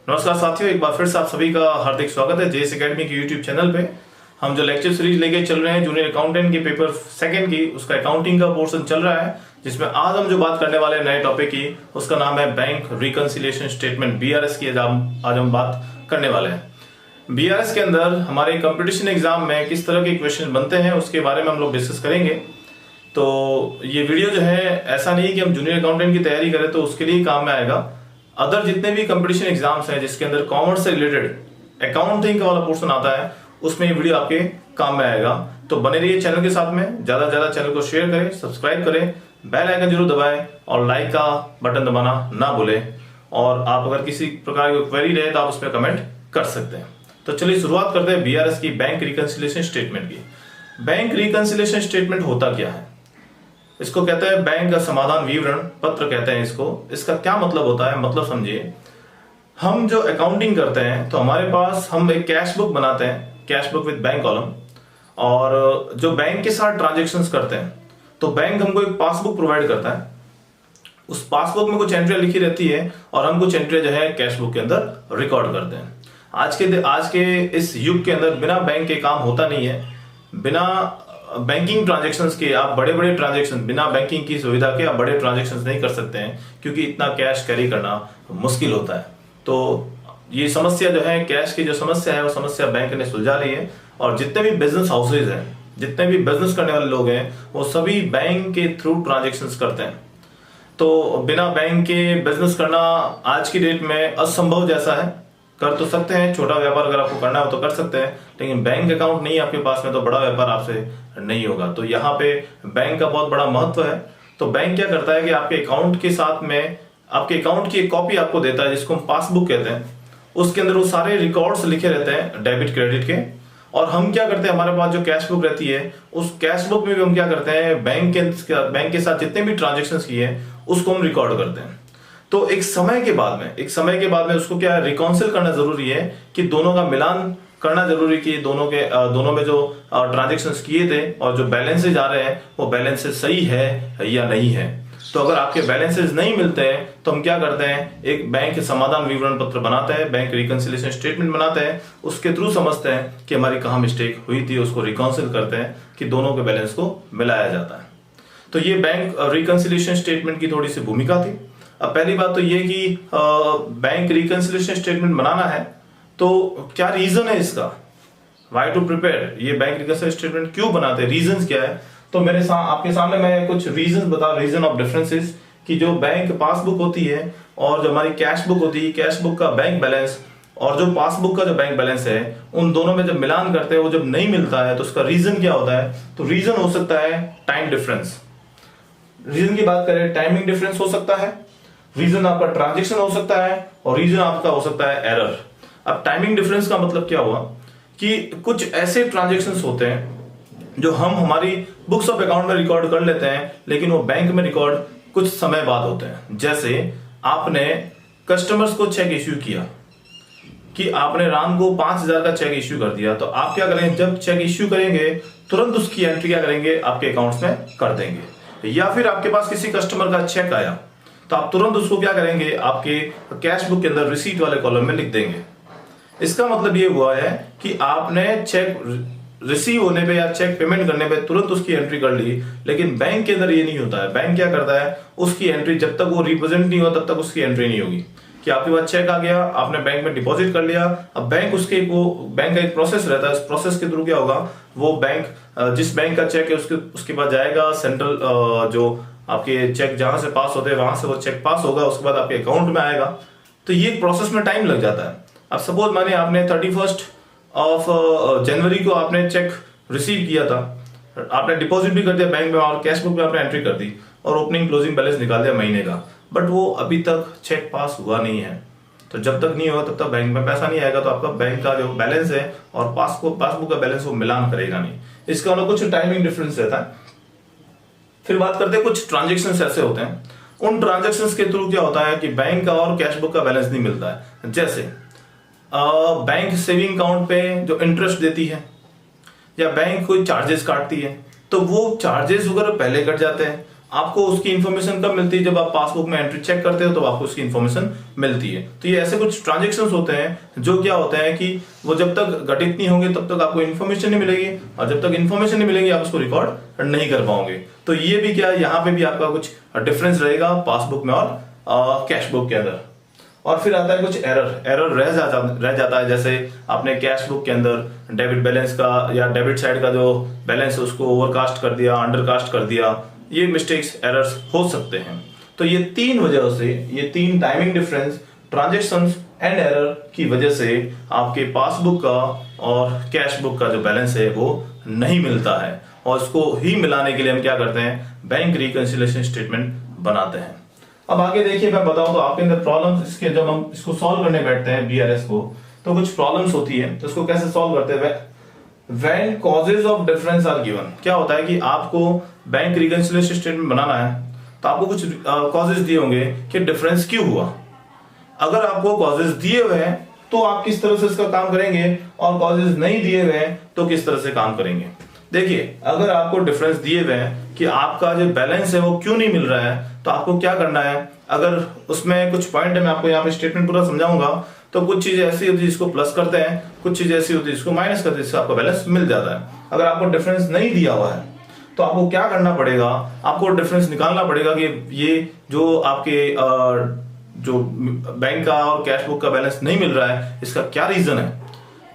नमस्कार साथियों, एक बार फिर से आप सभी का हार्दिक स्वागत है जेएस एकेडमी के यूट्यूब चैनल पे। हम जो लेक्चर सीरीज लेके चल रहे हैं जूनियर अकाउंटेंट के पेपर सेकंड की, उसका अकाउंटिंग का पोर्शन चल रहा है, जिसमें आज हम जो बात करने वाले हैं नए टॉपिक की, उसका नाम है बैंक रिकंसिलिएशन स्टेटमेंट, बीआरएस की आज हम बात करने वाले हैं। बीआरएस के अंदर हमारे कंपटीशन एग्जाम में किस तरह के क्वेश्चन बनते हैं उसके बारे में हम लोग डिस्कस करेंगे। तो ये वीडियो जो है, ऐसा नहीं कि हम जूनियर अकाउंटेंट की तैयारी करें तो उसके लिए काम में आएगा। अदर जितने भी कंपटीशन एग्जाम्स हैं जिसके अंदर कॉमर्स से रिलेटेड अकाउंटिंग का वाला पोर्शन आता है, उसमें ये वीडियो आपके काम में आएगा। तो बने रहिए चैनल के साथ में, ज्यादा से ज्यादा चैनल को शेयर करें, सब्सक्राइब करें, बेल आइकन जरूर दबाएं और लाइक का बटन दबाना ना भूलें। और आप अगर किसी प्रकार की क्वेरी रहे तो आप उस पर कमेंट कर सकते हैं। तो चलिए शुरुआत करते हैं बीआरएस की बैंक रिकंसिलिएशन स्टेटमेंट की। बैंक रिकंसिलिएशन स्टेटमेंट होता क्या है? इसको कहते हैं बैंक का समाधान विवरण पत्र कहते हैं इसको। इसका क्या मतलब होता है, मतलब समझिए। हम जो अकाउंटिंग करते हैं तो हमारे पास हम एक कैश बुक बनाते हैं, cash book with bank column, और जो बैंक के साथ ट्रांजेक्शन्स करते हैं तो बैंक हमको एक पासबुक प्रोवाइड करता है। उस पासबुक में कुछ एंट्रियां लिखी रहती है और हम कुछ एंट्रियां जो है कैश बुक के अंदर रिकॉर्ड करते हैं। आज के इस युग के अंदर बिना बैंक के काम होता नहीं है। बिना बैंकिंग ट्रांजेक्शन्स के आप बड़े बड़े ट्रांजेक्शन, बिना बैंकिंग की सुविधा के आप बड़े ट्रांजेक्शन्स नहीं कर सकते हैं, क्योंकि इतना कैश कैरी करना मुश्किल होता है। तो ये समस्या जो है, कैश की जो समस्या है, वो समस्या बैंक ने सुलझा ली है। और जितने भी बिजनेस हाउसेज हैं, जितने भी बिजनेस करने वाले लोग हैं, वो सभी बैंक के थ्रू ट्रांजेक्शन्स करते हैं। तो बिना बैंक के बिजनेस करना आज की डेट में असंभव जैसा है। कर तो सकते हैं, छोटा व्यापार अगर आपको करना हो तो कर सकते हैं, लेकिन बैंक अकाउंट नहीं आपके पास में तो बड़ा व्यापार आपसे नहीं होगा। तो यहाँ पे बैंक का बहुत बड़ा महत्व है। तो बैंक क्या करता है कि आपके अकाउंट के साथ में आपके अकाउंट की एक कॉपी आपको देता है, जिसको हम पासबुक कहते हैं। उसके अंदर वो सारे रिकॉर्ड्स लिखे रहते हैं डेबिट क्रेडिट के। और हम क्या करते हैं, हमारे पास जो कैश बुक रहती है, उस कैश बुक में भी हम क्या करते हैं, बैंक के साथ जितने भी ट्रांजेक्शन किए हैं उसको हम रिकॉर्ड करते हैं। तो एक समय के बाद में उसको क्या रिकॉन्सिल करना जरूरी है, कि दोनों का मिलान करना जरूरी, कि दोनों में जो ट्रांजेक्शन्स किए थे और जो बैलेंसेज आ रहे हैं वो बैलेंसेज सही है या नहीं है। तो अगर आपके बैलेंसेज नहीं मिलते हैं तो हम क्या करते हैं, एक बैंक समाधान विवरण पत्र बनाते हैं, बैंक रिकंसिलिएशन स्टेटमेंट बनाते हैं। उसके थ्रू समझते हैं कि हमारी कहाँ मिस्टेक हुई थी, उसको रिकॉन्सिल करते हैं कि दोनों के बैलेंस को मिलाया जाता है। तो ये बैंक रिकंसिलिएशन स्टेटमेंट की थोड़ी सी भूमिका थी। अब पहली बात तो ये कि बैंक रिकंसिलिएशन स्टेटमेंट बनाना है तो क्या रीजन है इसका, वाई टू प्रिपेयर, ये बैंक रिकंसिलिएशन स्टेटमेंट क्यों बनाते हैं, रीजन क्या है। तो आपके सामने मैं कुछ रीजन रीजन ऑफ डिफरेंसेस, कि जो बैंक पासबुक होती है और जो हमारी कैश बुक होती है, कैश बुक का बैंक बैलेंस और जो पासबुक का जो बैंक बैलेंस है, उन दोनों में जब मिलान करते हैं वो जब नहीं मिलता है तो उसका रीजन क्या होता है। तो रीजन हो सकता है टाइम डिफरेंस। रीजन की बात करें, टाइमिंग डिफरेंस हो सकता है, रीजन आपका ट्रांजेक्शन हो सकता है, और रीजन आपका हो सकता है एरर। अब टाइमिंग डिफरेंस का मतलब क्या हुआ, कि कुछ ऐसे ट्रांजेक्शन्स होते हैं जो हम हमारी बुक्स ऑफ अकाउंट में रिकॉर्ड कर लेते हैं, लेकिन वो बैंक में रिकॉर्ड कुछ समय बाद होते हैं। जैसे आपने कस्टमर्स को चेक इश्यू किया, कि आपने राम को 5,000 का चेक इश्यू कर दिया, तो आप क्या करेंगे, जब चेक इश्यू करेंगे तुरंत उसकी एंट्री क्या करेंगे, आपके अकाउंट्स में कर देंगे। या फिर आपके पास किसी कस्टमर का चेक आया तो आप तुरंत उसको क्या करेंगे, आपके कैश बुक के अंदर रिसीट वाले कॉलम में लिख देंगे। इसका मतलब ये हुआ है कि आपने चेक रिसीव होने पे या चेक पेमेंट करने पे तुरंत उसकी एंट्री कर ली, लेकिन बैंक के अंदर ये नहीं होता है। बैंक क्या करता है, उसकी एंट्री जब तक वो रिप्रेजेंट नहीं हुआ तब तक उसकी एंट्री नहीं होगी। कि आपके पास चेक आ गया, आपने बैंक में डिपॉजिट कर लिया, अब बैंक का एक प्रोसेस रहता है, उस प्रोसेस के थ्रू क्या होगा, वो बैंक जिस बैंक का चेक है उसके पास जाएगा, सेंट्रल जो आपके चेक जहां से पास होते हैं वहां से वो चेक पास होगा, उसके बाद आपके अकाउंट में आएगा। तो ये प्रोसेस में टाइम लग जाता है। अब सपोज माने आपने 31 जनवरी को आपने चेक रिसीव किया था, आपने डिपॉजिट भी कर दिया बैंक में और कैश बुक में आपने एंट्री कर दी और ओपनिंग क्लोजिंग बैलेंस निकाल दिया महीने का, बट वो अभी तक चेक पास हुआ नहीं है। तो जब तक नहीं होगा तब तक बैंक में पैसा नहीं आएगा, तो आपका बैंक का जो बैलेंस है और पासबुक का बैलेंस वो मिलान करेगा नहीं। इसका कुछ टाइमिंग डिफरेंस रहता है। फिर बात करते हैं, कुछ ट्रांजेक्शन्स ऐसे होते हैं, उन ट्रांजेक्शन्स के थ्रू क्या होता है कि बैंक का और कैश बुक का बैलेंस नहीं मिलता है। जैसे बैंक सेविंग अकाउंट पे जो इंटरेस्ट देती है या बैंक कोई चार्जेस काटती है, तो वो चार्जेस वगैरह पहले कट जाते हैं आपको उसकी इन्फॉर्मेशन कब मिलती है? जब आप पासबुक में एंट्री चेक करते हो तो आपको उसकी इन्फॉर्मेशन मिलती है। तो ये ऐसे कुछ ट्रांजेक्शन्स होते हैं जो क्या होता है कि वो जब तक घटित नहीं होंगे तब तक आपको इन्फॉर्मेशन नहीं मिलेगी, और जब तक इन्फॉर्मेशन नहीं मिलेगी आप उसको रिकॉर्ड नहीं कर पाओगे। तो ये भी क्या, यहाँ पे भी आपका कुछ डिफरेंस रहेगा पासबुक में और कैश बुक के अंदर। और फिर आता है कुछ एरर रह जाता है, जैसे आपने कैश बुक के अंदर डेबिट बैलेंस का या डेबिट साइड का जो बैलेंस है उसको ओवरकास्ट कर दिया, अंडरकास्ट कर दिया। ये मिस्टेक्स, एरर्स हो सकते हैं। तो ये 3 वजह से, ये 3 timing difference, transactions and error की वजह से आपके पासबुक का और कैश बुक का जो बैलेंस है वो नहीं मिलता है। और इसको ही मिलाने के लिए हम क्या करते हैं, बैंक रिकंसिलिएशन स्टेटमेंट बनाते हैं। अब आगे देखिए, मैं बताऊं तो आपके अंदर प्रॉब्लम्स, इसके जब हम इसको सॉल्व करने बैठते हैं बीआरएस को, तो कुछ प्रॉब्लम्स होती है। तो इसको कैसे सॉल्व करते हैं? When causes of difference are given. क्या होता है कि आपको बैंक रिकंसिलिएशन स्टेटमेंट बनाना है तो आपको कुछ कॉजेज दिए होंगे कि डिफरेंस क्यों हुआ। अगर आपको कॉजेज दिए हुए हैं तो आप किस तरह से इसका काम करेंगे, और कॉजेज नहीं दिए हुए हैं तो किस तरह से काम करेंगे। देखिए, अगर आपको डिफरेंस दिए हुए हैं कि आपका जो बैलेंस है वो क्यों नहीं मिल रहा है, तो आपको क्या करना है, अगर उसमें कुछ पॉइंट है, मैं आपको यहाँ पे स्टेटमेंट पूरा समझाऊंगा। तो कुछ चीजें ऐसी होती है जिसको प्लस करते हैं, कुछ चीजें ऐसी होती है जिसको माइनस करते हैं, जिससे आपका बैलेंस मिल जाता है। अगर आपको डिफरेंस नहीं दिया हुआ है तो आपको क्या करना पड़ेगा, आपको डिफरेंस निकालना पड़ेगा कि ये जो आपके जो बैंक का और कैश बुक का बैलेंस नहीं मिल रहा है, इसका क्या रीजन है।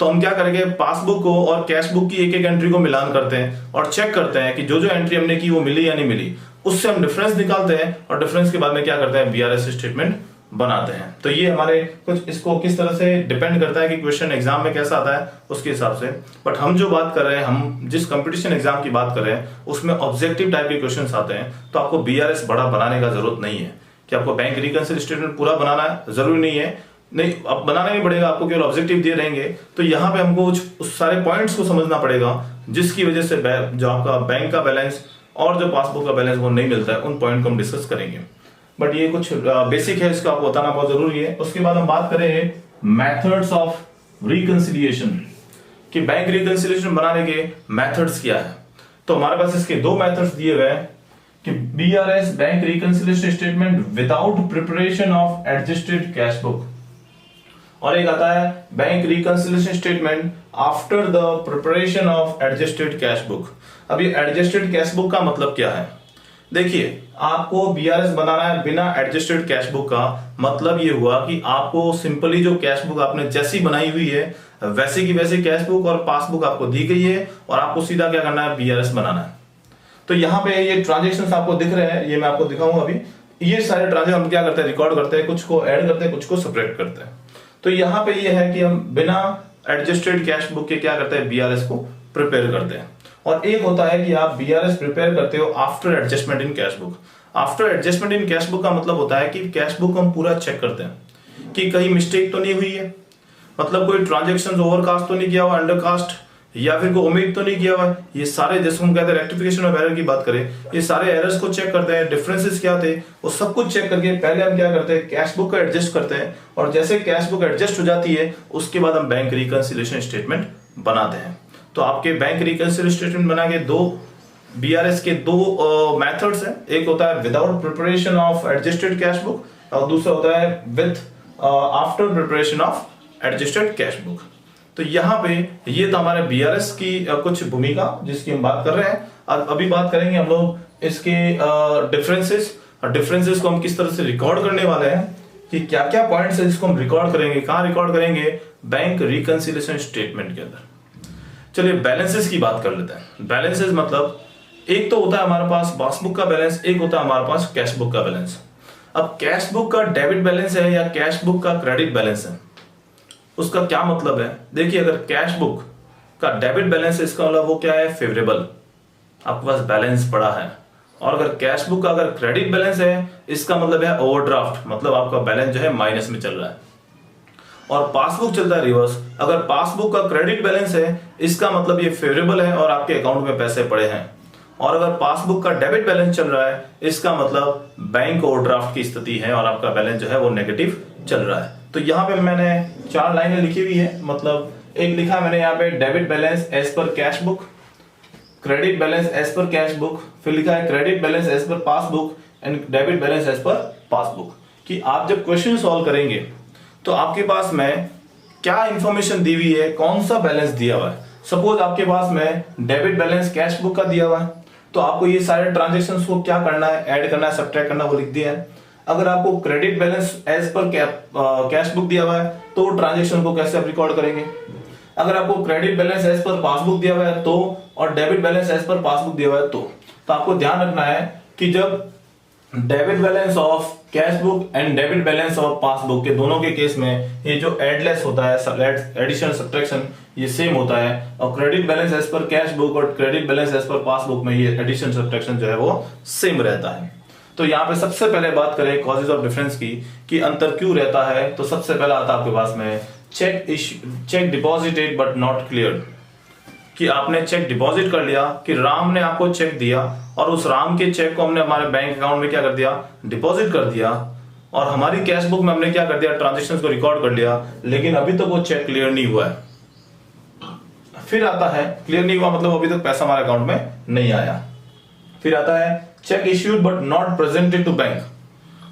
तो हम क्या करेंगे, पासबुक को और कैश बुक की एक एक एंट्री को मिलान करते हैं और चेक करते हैं कि जो जो एंट्री हमने की वो मिली या नहीं मिली। उससे हम डिफरेंस निकालते हैं और डिफरेंस के बाद में क्या करते हैं, बीआरएस स्टेटमेंट बनाते हैं। तो ये हमारे कुछ, इसको किस तरह से डिपेंड करता है कि क्वेश्चन एग्जाम में कैसा आता है उसके हिसाब से। बट हम जो बात कर रहे हैं, हम जिस कंपटीशन एग्जाम की बात कर रहे हैं उसमें ऑब्जेक्टिव टाइप के क्वेश्चन आते हैं। तो आपको बीआरएस बड़ा बनाने का जरूरत नहीं है कि आपको बैंक रिकंसिलिएशन स्टेटमेंट पूरा बनाना है, जरूरी नहीं है। नहीं, अब बनाना नहीं पड़ेगा, आपको केवल ऑब्जेक्टिव दिए रहेंगे। तो यहाँ पे हमको उस सारे पॉइंट्स को समझना पड़ेगा जिसकी वजह से जो आपका बैंक का बैलेंस और जो पासबुक का बैलेंस वो नहीं मिलता है, उन पॉइंट को हम डिस्कस करेंगे। बट ये कुछ बेसिक है, इसको आपको बताना बहुत जरूरी है। उसके बाद हम बात करें मेथड्स ऑफ रिकंसिलिएशन, कि बैंक रिकंसिलिएशन बनाने के मेथड्स क्या है। तो हमारे पास इसके 2 मेथड्स दिए हुए हैं कि BRS bank reconciliation statement without preparation of adjusted cash book, और एक आता है bank reconciliation statement after the preparation of adjusted cash book. अब ये एडजस्टेड कैश बुक का मतलब क्या है? देखिए, आपको बीआरएस बनाना है बिना एडजस्टेड कैश बुक का। मतलब ये हुआ कि आपको सिंपली जो कैश बुक आपने जैसी बनाई हुई है वैसे की वैसे कैश बुक और पासबुक आपको दी गई है, और आपको सीधा क्या करना है, बीआरएस बनाना है। तो यहाँ पे ये ट्रांजेक्शंस आपको दिख रहे हैं, ये मैं आपको दिखाऊंगा अभी। ये सारे ट्रांजेक्शन हम क्या करते हैं, रिकॉर्ड करते हैं, कुछ को ऐड करते हैं, कुछ को सब्ट्रैक्ट करते हैं। तो यहाँ पे ये है कि हम बिना एडजस्टेड कैश बुक के क्या करते हैं, बीआरएस को प्रिपेयर करते हैं। और एक होता है कि आप बीआरएस प्रिपेयर करते हो after adjustment in cash book. After adjustment in cash book का मतलब होता है कि कैश बुक हम पूरा चेक करते हैं कि कहीं मिस्टेक तो नहीं हुई है, मतलब कोई ट्रांजेक्शन ओवरकास्ट तो नहीं किया हुआ, अंडरकास्ट, या फिर कोई ओमिट तो नहीं किया हुआ। ये सारे, जैसे हम कहते हैं रेक्टिफिकेशन ऑफ एरर की बात करें, ये सारे एरर्स को चेक करते हैं, डिफरेंसेस क्या थे वो सब कुछ चेक करके पहले हम क्या करते हैं, कैश बुक को एडजस्ट करते हैं। और जैसे कैश बुक एडजस्ट हो जाती है उसके बाद हम बैंक रिकंसिलिएशन स्टेटमेंट बनाते हैं। तो आपके बैंक रिकंसिलिएशन स्टेटमेंट बना के बीआरएस के 2 मेथड्स हैं। एक होता है without preparation of adjusted cash book, और दूसरा होता है with after preparation of adjusted cash book. तो यहाँ पे ये तो हमारे बीआरएस की कुछ भूमिका जिसकी हम बात कर रहे हैं। और अभी बात करेंगे हम लोग इसके डिफरेंसेस को हम किस तरह से रिकॉर्ड करने वाले हैं, कि क्या क्या पॉइंट्स है जिसको हम रिकॉर्ड करेंगे, कहाँ रिकॉर्ड करेंगे, बैंक रिकंसिलिएशन स्टेटमेंट के अंदर। चलिए बैलेंसेस की बात कर लेते हैं। बैलेंसेस मतलब एक तो होता है हमारे पास पासबुक का बैलेंस, एक होता है हमारे पास कैश बुक का बैलेंस। अब कैश बुक का डेबिट बैलेंस है या कैश बुक का क्रेडिट बैलेंस है, उसका क्या मतलब है। देखिए, अगर कैश बुक का डेबिट बैलेंस है इसका मतलब वो क्या है, फेवरेबल, आपके पास बैलेंस पड़ा है। और अगर कैश बुक का अगर क्रेडिट बैलेंस है इसका मतलब है ओवरड्राफ्ट, मतलब आपका बैलेंस जो है माइनस में चल रहा है। और पासबुक चलता है रिवर्स, अगर पासबुक का क्रेडिट बैलेंस है इसका मतलब ये फेवरेबल है और आपके अकाउंट में पैसे पड़े हैं। और अगर पासबुक का डेबिट बैलेंस चल रहा है इसका मतलब बैंक ओवरड्राफ्ट की स्थिति है और आपका बैलेंस जो है वो नेगेटिव चल रहा है। तो यहाँ पे मैंने 4 लाइनें लिखी हुई है, मतलब एक लिखा मैंने यहाँ पे debit balance as per cash book, credit balance as per cash book, फिर लिखा है credit balance as per passbook and debit balance as per passbook. कि आप जब क्वेश्चन सॉल्व करेंगे तो आपके पास में क्या इंफॉर्मेशन दी हुई है, कौन सा बैलेंस दिया हुआ है। सपोज आपके पास में डेबिट बैलेंस कैश बुक का दिया हुआ है, तो आपको ये सारे ट्रांजेक्शन्स को क्या करना है, ऐड करना है, सब्ट्रैक्ट करना, वो लिख दिया है। अगर आपको credit balance as per cash book दिया हुआ है तो ट्रांजेक्शन को कैसे आप रिकॉर्ड करेंगे। अगर आपको credit balance as per passbook दिया हुआ है तो, और debit balance as per passbook दिया हुआ है तो आपको ध्यान रखना है कि जब debit balance of cash book and debit balance of passbook के दोनों के केस में ये जो एडलेस होता है, एडिशन सब्ट्रैक्शन, ये सेम होता है। और credit balance as per cash book और credit balance as per passbook में ये एडिशन सब्ट्रैक्शन जो है वो सेम रहता है। तो यहाँ पे सबसे पहले बात करें कॉजेज ऑफ डिफरेंस की, कि अंतर क्यों रहता है। तो सबसे पहला आता है आपके पास में check deposited but not cleared, कि आपने चेक डिपॉजिट कर लिया, कि राम ने आपको चेक दिया और उस राम के चेक को हमने हमारे बैंक अकाउंट में क्या कर दिया, डिपॉजिट कर दिया, और हमारी कैश बुक में हमने क्या कर दिया, ट्रांजेक्शंस को रिकॉर्ड कर लिया, लेकिन अभी तक वो चेक क्लियर नहीं हुआ है। फिर आता है क्लियर नहीं हुआ मतलब अभी तक पैसा हमारे अकाउंट में नहीं आया। फिर आता है cheque issued but not presented to bank,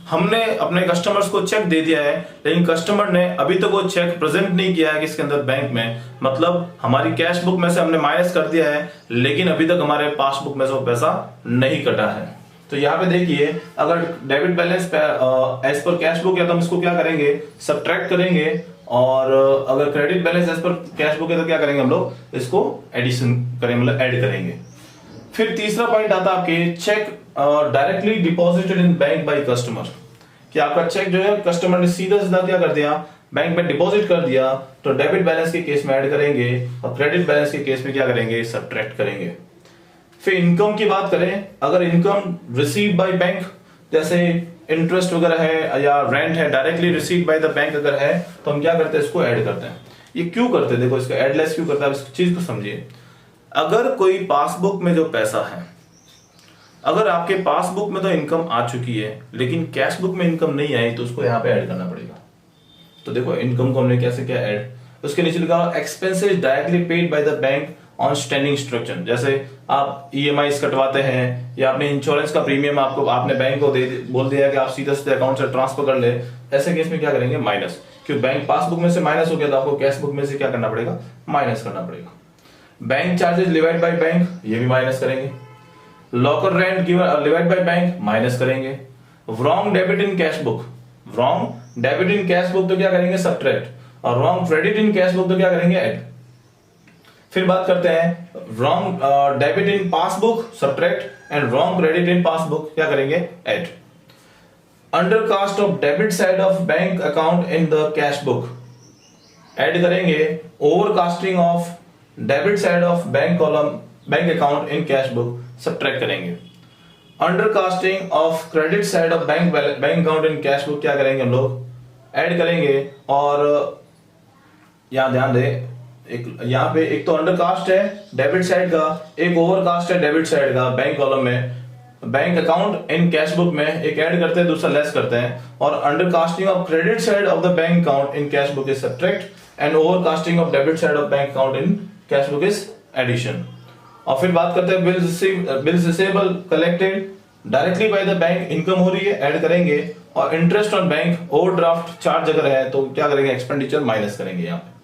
हमने अपने कस्टमर्स को चेक दे दिया है लेकिन कस्टमर ने अभी तक वो चेक प्रेजेंट नहीं किया है किसके अंदर, बैंक में। मतलब हमारी कैश बुक में से हमने माइनस कर दिया है लेकिन अभी तक हमारे पासबुक में से वो पैसा नहीं कटा है। तो यहाँ पे देखिए, अगर debit balance as per cash book है तो हम इसको क्या करेंगे, सब्ट्रैक्ट करेंगे, और अगर credit balance as per cash book है तो क्या करेंगे, हम लोग इसको एडिशन करेंगे, मतलब ऐड करेंगे। फिर तीसरा पॉइंट आता है आपके cheque directly deposited in bank by customer, कि आपका चेक जो है कस्टमर ने सीधा सीधा क्या कर दिया, बैंक में डिपॉजिट कर दिया, तो डेबिट बैलेंस के केस में ऐड करेंगे और क्रेडिट बैलेंस के केस में क्या करेंगे, सब्ट्रैक्ट करेंगे। फिर इनकम की बात करें, अगर इनकम रिसीव बाय बैंक, जैसे इंटरेस्ट वगैरह है या रेंट है, directly receive by the bank अगर है तो हम क्या करते हैं, इसको ऐड करते हैं। ये क्यों करते हैं, देखो इसका एडलेस क्यों करता है, इस चीज को समझिए। अगर कोई पासबुक में जो पैसा है, अगर आपके पासबुक में तो इनकम आ चुकी है लेकिन कैश बुक में इनकम नहीं आई तो उसको यहाँ पे ऐड करना पड़ेगा। तो देखो इनकम को हमने कैसे किया ऐड, उसके नीचे लिखा expenses directly paid by the bank on standing instruction, जैसे आप ईएमआई कटवाते हैं या अपने इंश्योरेंस का प्रीमियम आपने बैंक को बोल दिया कि आप सीधा सीधे अकाउंट से ट्रांसफर कर ले, ऐसे केस में क्या करेंगे, माइनस, क्योंकि बैंक पासबुक में से माइनस हो गया तो आपको कैश बुक में से क्या करना पड़ेगा, माइनस करना पड़ेगा। Bank charges divide by bank, ये भी माइनस करेंगे। Locker rent divide by bank, minus करेंगे। Wrong debit in cash book, wrong debit in cash book तो क्या करेंगे, सब्ट्रैक्ट, और wrong credit in cash book तो क्या करेंगे, ऐड। फिर बात करते हैं wrong debit in passbook, subtract, and wrong credit in passbook क्या करेंगे, add. Under cast of debit side of bank account in the cash book, add करेंगे। Over casting of debit side of bank column bank account in cash book, subtract करेंगे। Under casting of credit side of bank account in cash book क्या करेंगे, हम लोग add करेंगे। और यहां ध्यान दें, यहाँ पे एक तो अंडर कास्ट है डेबिट साइड का, एक ओवर कास्ट है डेबिट साइड का बैंक कॉलम में, bank account in cash book में एक ऐड करते हैं, दूसरा लेस करते हैं। और under casting of credit side of the bank account in cash book is subtract and over casting of debit side of bank account in cash book is addition. और फिर बात करते हैं bills receivable collected directly by the bank, income हो रही है, add करेंगे। और interest on bank overdraft charge अगर है तो क्या करेंगे, एक्सपेंडिचर माइनस करेंगे यहाँ पे।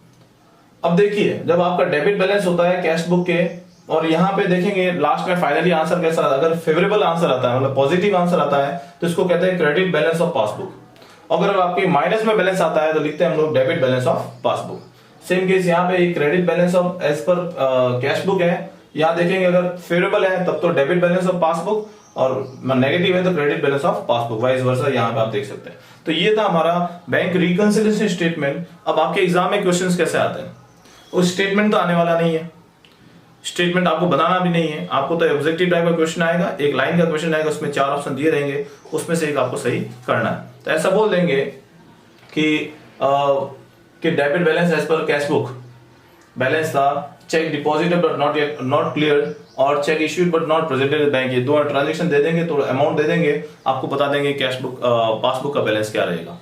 अब देखिए, जब आपका डेबिट बैलेंस होता है कैश बुक के, और यहाँ पे देखेंगे लास्ट में फाइनली आंसर कैसा आता है, अगर फेवरेबल आंसर आता है, मतलब पॉजिटिव आंसर आता है तो इसको कहते हैं क्रेडिट बैलेंस ऑफ पासबुक। अगर आपके माइनस में बैलेंस आता है तो लिखते हैं हम लोग debit balance of passbook. Same case यहाँ पे credit balance of as per cash book है, यहाँ देखेंगे अगर फेवरेबल है तब तो डेबिट बैलेंस ऑफ पासबुक, और नेगेटिव है तो credit balance of passbook, vice versa यहाँ पे आप देख सकते हैं। तो ये था हमारा बैंक रिकंसिलिएशन स्टेटमेंट। अब आपके एग्जाम में क्वेश्चंस कैसे आते हैं, उस स्टेटमेंट तो आने वाला नहीं है, स्टेटमेंट आपको बनाना भी नहीं है, आपको तो ऑब्जेक्टिव टाइप का क्वेश्चन आएगा, एक लाइन का क्वेश्चन आएगा, उसमें 4 ऑप्शन दिए रहेंगे, उसमें से एक आपको सही करना है। तो ऐसा बोल देंगे कि debit balance as per cash book balance था, cheque deposited but not clear, और cheque issued but not presented bank, ये दो ट्रांजेक्शन दे देंगे, तो अमाउंट दे देंगे, आपको बता देंगे कैश बुक पासबुक का बैलेंस क्या रहेगा।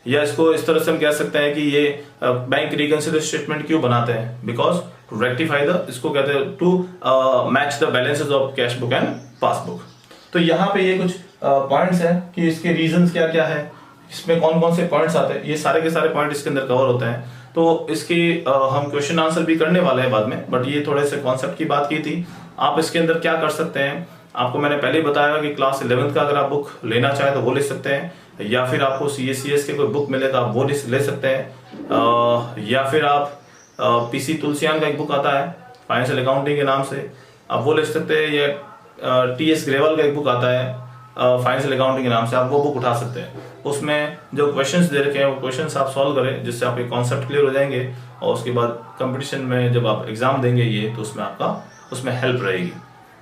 या इसको इस तरह से हम कह सकते हैं कि ये बैंक रिकंसिलिएशन स्टेटमेंट क्यों बनाते हैं, बिकॉज टू रेक्टिफाई द, इसको कहते हैं to match the balances of cash book and passbook. तो यहाँ पे ये कुछ पॉइंट्स हैं कि इसके रीजंस क्या क्या है, इसमें कौन कौन से पॉइंट्स आते हैं, ये सारे के सारे पॉइंट इसके अंदर कवर होते हैं। तो इसके हम क्वेश्चन आंसर भी करने वाले हैं बाद में, बट ये थोड़े से कॉन्सेप्ट की बात की थी। आप इसके अंदर क्या कर सकते हैं, आपको मैंने पहले ही बताया कि क्लास 11th का अगर आप बुक लेना चाहे तो वो ले सकते हैं, या फिर आपको CACS के कोई बुक मिले तो आप वो ले सकते हैं, या फिर आप PC तुलसियान का एक बुक आता है फाइनेंशियल अकाउंटिंग के नाम से, आप वो ले सकते हैं, या TS ग्रेवाल का एक बुक आता है फाइनेंशियल अकाउंटिंग के नाम से, आप वो बुक उठा सकते हैं। उसमें जो क्वेश्चंस दे रखे हैं वो क्वेश्चंस आप सॉल्व करें, जिससे आपके कॉन्सेप्ट क्लियर हो जाएंगे, और उसके बाद कंपटीशन में जब आप एग्जाम देंगे ये, तो उसमें आपका उसमें हेल्प रहेगी।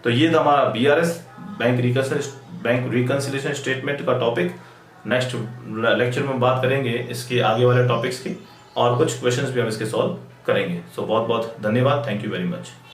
तो ये था हमारा BRS बैंक रिकंसिलिएशन स्टेटमेंट का टॉपिक। नेक्स्ट लेक्चर में बात करेंगे इसके आगे वाले टॉपिक्स की, और कुछ क्वेश्चंस भी हम इसके सॉल्व करेंगे। सो बहुत बहुत धन्यवाद, थैंक यू वेरी मच।